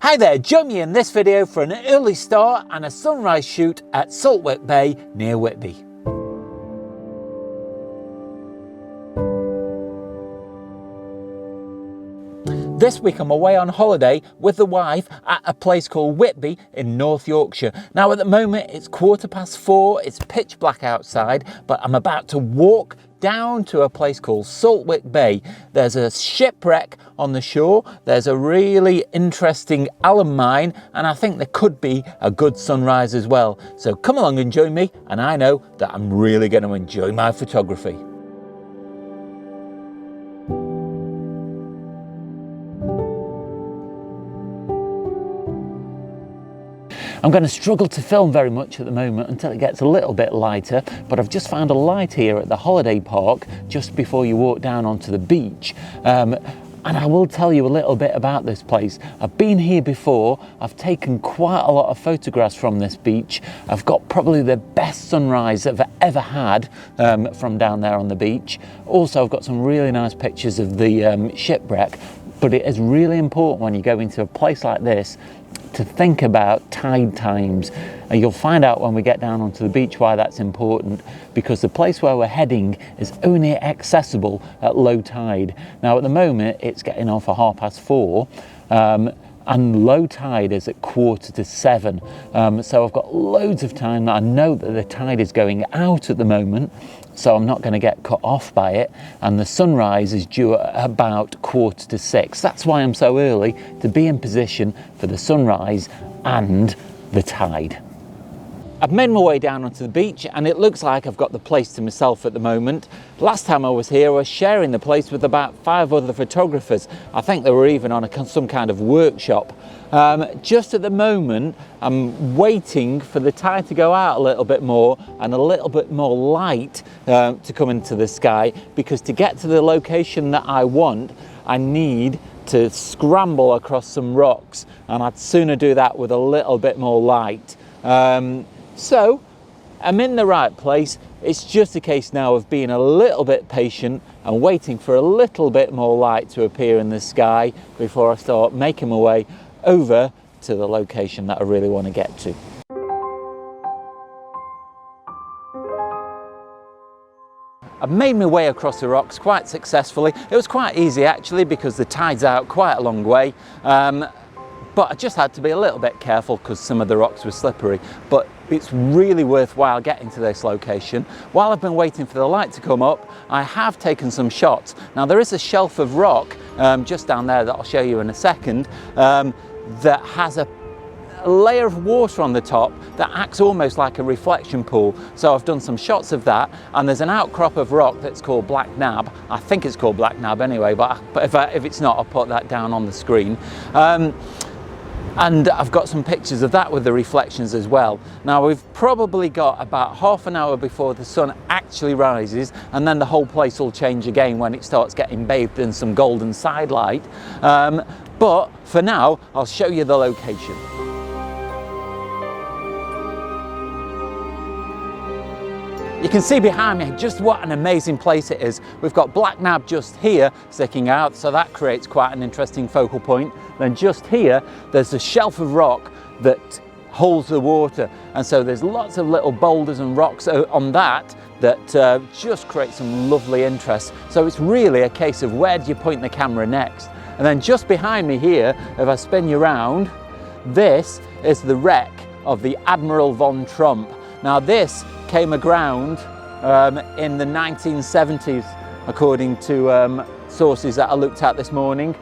Hi there, join me in this video for an early start and a sunrise shoot at Saltwick Bay near Whitby. This week I'm away on holiday with the wife at a place called Whitby in North Yorkshire. Now at the moment it's 4:15, it's pitch black outside, but I'm about to walk down to a place called Saltwick Bay. There's a shipwreck on the shore, there's a really interesting alum mine, and I think there could be a good sunrise as well. So come along and join me, and I know that I'm really going to enjoy my photography. I'm going to struggle to film very much at the moment until it gets a little bit lighter, but I've just found a light here at the holiday park just before you walk down onto the beach. And I will tell you a little bit about this place. I've been here before, I've taken quite a lot of photographs from this beach. I've got probably the best sunrise I've ever had from down there on the beach. Also, I've got some really nice pictures of the shipwreck, but it is really important when you go into a place like this to think about tide times, and you'll find out when we get down onto the beach why that's important, because the place where we're heading is only accessible at low tide. Now at the moment it's getting on for 4:30, and low tide is at 6:45, so I've got loads of time. I know that the tide is going out at the moment, so I'm not going to get cut off by it, and the sunrise is due at about 5:45. That's why I'm so early, to be in position for the sunrise and the tide. I've made my way down onto the beach and it looks like I've got the place to myself at the moment. Last time I was here I was sharing the place with about 5 other photographers. I think they were even on some kind of workshop. Just at the moment I'm waiting for the tide to go out a little bit more and a little bit more light to come into the sky, because to get to the location that I want I need to scramble across some rocks, and I'd sooner do that with a little bit more light. So I'm in the right place. It's just a case now of being a little bit patient and waiting for a little bit more light to appear in the sky before I start making my way over to the location that I really want to get to. I've made my way across the rocks quite successfully. It was quite easy actually, because the tide's out quite a long way. But I just had to be a little bit careful because some of the rocks were slippery. But it's really worthwhile getting to this location. While I've been waiting for the light to come up, I have taken some shots. Now there is a shelf of rock just down there that I'll show you in a second, that has a layer of water on the top that acts almost like a reflection pool. So I've done some shots of that, and there's an outcrop of rock that's called Black Nab. I think it's called Black Nab anyway, but if it's not, I'll put that down on the screen. And I've got some pictures of that with the reflections as well. Now we've probably got about half an hour before the sun actually rises, and then the whole place will change again when it starts getting bathed in some golden sidelight. But for now, I'll show you the location. You can see behind me just what an amazing place it is. We've got Black Nab just here sticking out, so that creates quite an interesting focal point. Then just here, there's a shelf of rock that holds the water. And so there's lots of little boulders and rocks on that just create some lovely interest. So it's really a case of where do you point the camera next? And then just behind me here, if I spin you around, this is the wreck of the Admiral von Trump. Now this came aground in the 1970s, according to sources that I looked at this morning.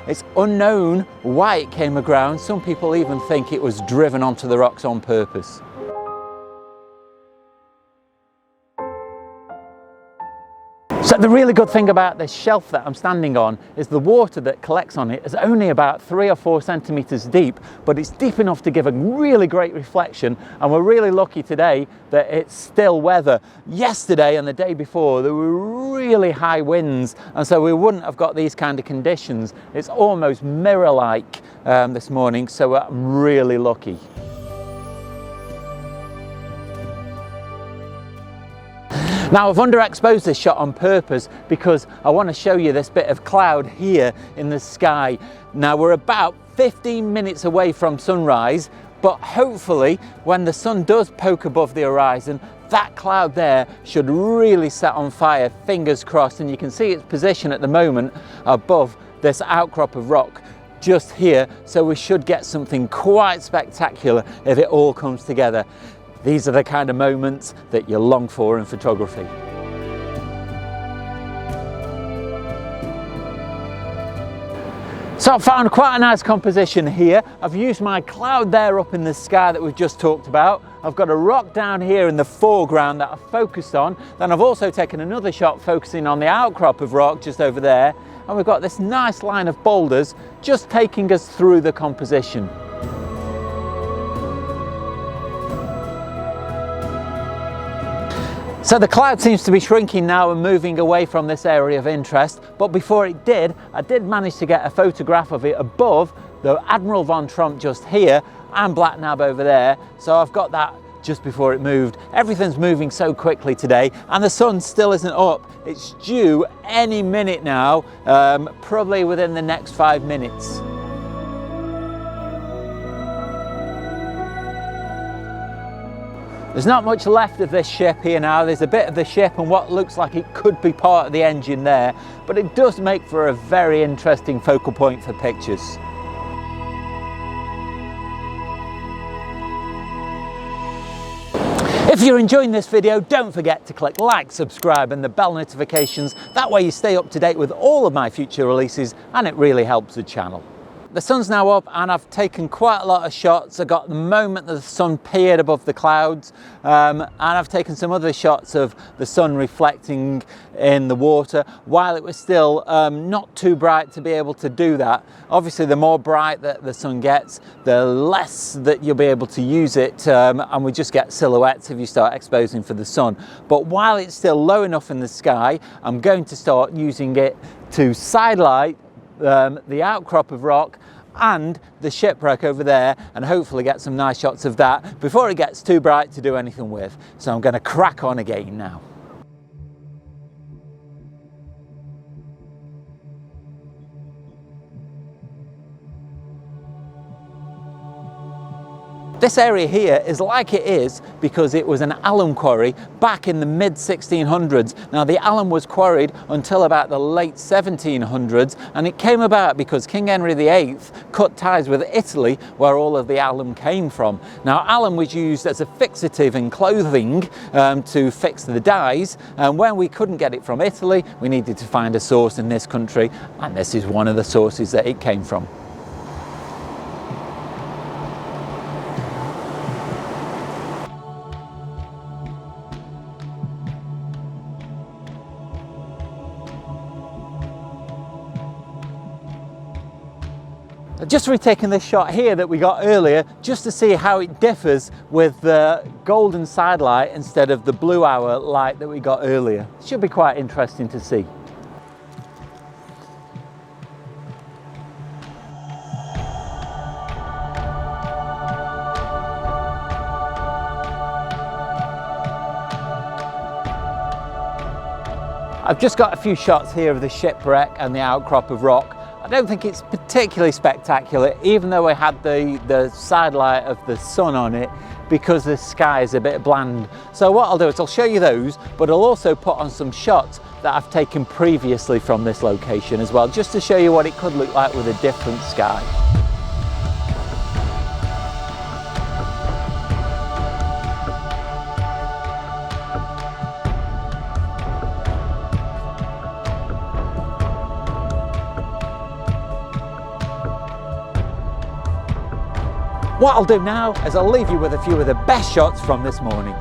It's unknown why it came aground. Some people even think it was driven onto the rocks on purpose. So the really good thing about this shelf that I'm standing on is the water that collects on it is only about 3 or 4 centimeters deep, but it's deep enough to give a really great reflection, and we're really lucky today that it's still weather. Yesterday and the day before there were really high winds, and so we wouldn't have got these kind of conditions. It's almost mirror-like this morning, so I'm really lucky. Now I've underexposed this shot on purpose because I want to show you this bit of cloud here in the sky. Now we're about 15 minutes away from sunrise, but hopefully when the sun does poke above the horizon, that cloud there should really set on fire, fingers crossed. And you can see its position at the moment above this outcrop of rock just here, so we should get something quite spectacular if it all comes together. These are the kind of moments that you long for in photography. So I've found quite a nice composition here. I've used my cloud there up in the sky that we've just talked about. I've got a rock down here in the foreground that I've focused on. Then I've also taken another shot focusing on the outcrop of rock just over there. And we've got this nice line of boulders just taking us through the composition. So the cloud seems to be shrinking now and moving away from this area of interest, but before it did, I did manage to get a photograph of it above the Admiral von Tromp just here and Black Nab over there. So I've got that just before it moved. Everything's moving so quickly today, and the sun still isn't up. It's due any minute now, probably within the next 5 minutes. There's not much left of this ship here now. There's a bit of the ship and what looks like it could be part of the engine there, but it does make for a very interesting focal point for pictures. If you're enjoying this video, don't forget to click like, subscribe and the bell notifications. That way you stay up to date with all of my future releases, and it really helps the channel. The sun's now up and I've taken quite a lot of shots. I got the moment that the sun peered above the clouds, and I've taken some other shots of the sun reflecting in the water while it was still not too bright to be able to do that. Obviously the more bright that the sun gets, the less that you'll be able to use it, and we just get silhouettes if you start exposing for the sun. But while it's still low enough in the sky, I'm going to start using it to sidelight the outcrop of rock and the shipwreck over there, and hopefully get some nice shots of that before it gets too bright to do anything with. So I'm going to crack on again now. This area here is like it is because it was an alum quarry back in the mid 1600s. Now the alum was quarried until about the late 1700s, and it came about because King Henry VIII cut ties with Italy, where all of the alum came from. Now alum was used as a fixative in clothing to fix the dyes, and when we couldn't get it from Italy, we needed to find a source in this country, and this is one of the sources that it came from. Just retaking this shot here that we got earlier, just to see how it differs with the golden sidelight instead of the blue hour light that we got earlier. It should be quite interesting to see. I've just got a few shots here of the shipwreck and the outcrop of rock. I don't think it's particularly spectacular, even though I had the sidelight of the sun on it, because the sky is a bit bland. So what I'll do is I'll show you those, but I'll also put on some shots that I've taken previously from this location as well, just to show you what it could look like with a different sky. What I'll do now is I'll leave you with a few of the best shots from this morning.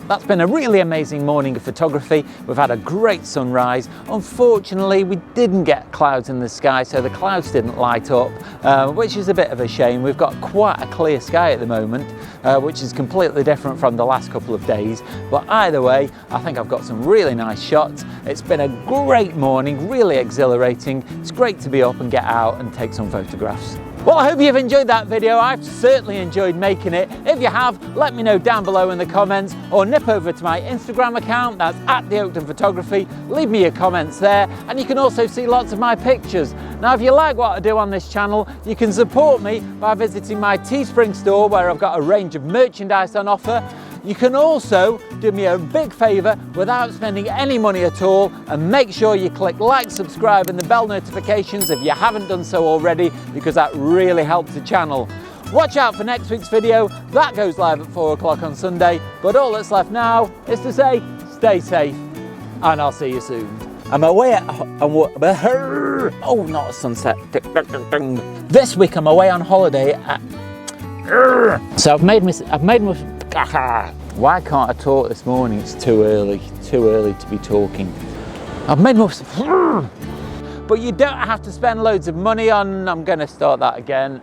that's been a really amazing morning of photography. We've had a great sunrise. Unfortunately, we didn't get clouds in the sky, so the clouds didn't light up, which is a bit of a shame. We've got quite a clear sky at the moment, which is completely different from the last couple of days. But either way, I think I've got some really nice shots. It's been a great morning, really exhilarating. It's great to be up and get out and take some photographs. Well, I hope you've enjoyed that video. I've certainly enjoyed making it. If you have, let me know down below in the comments, or nip over to my Instagram account, that's at the Oakden Photography. Leave me your comments there, and you can also see lots of my pictures. Now, if you like what I do on this channel, you can support me by visiting my Teespring store, where I've got a range of merchandise on offer. You can also do me a big favour without spending any money at all, and make sure you click like, subscribe and the bell notifications if you haven't done so already, because that really helps the channel. Watch out for next week's video. That goes live at 4 o'clock on Sunday, but all that's left now is to say stay safe, and I'll see you soon. I'm away at oh, not a sunset. This week I'm away on holiday at so I've made why can't I talk this morning? It's too early to be talking. I've made but you don't have to spend loads of money on, I'm going to start that again.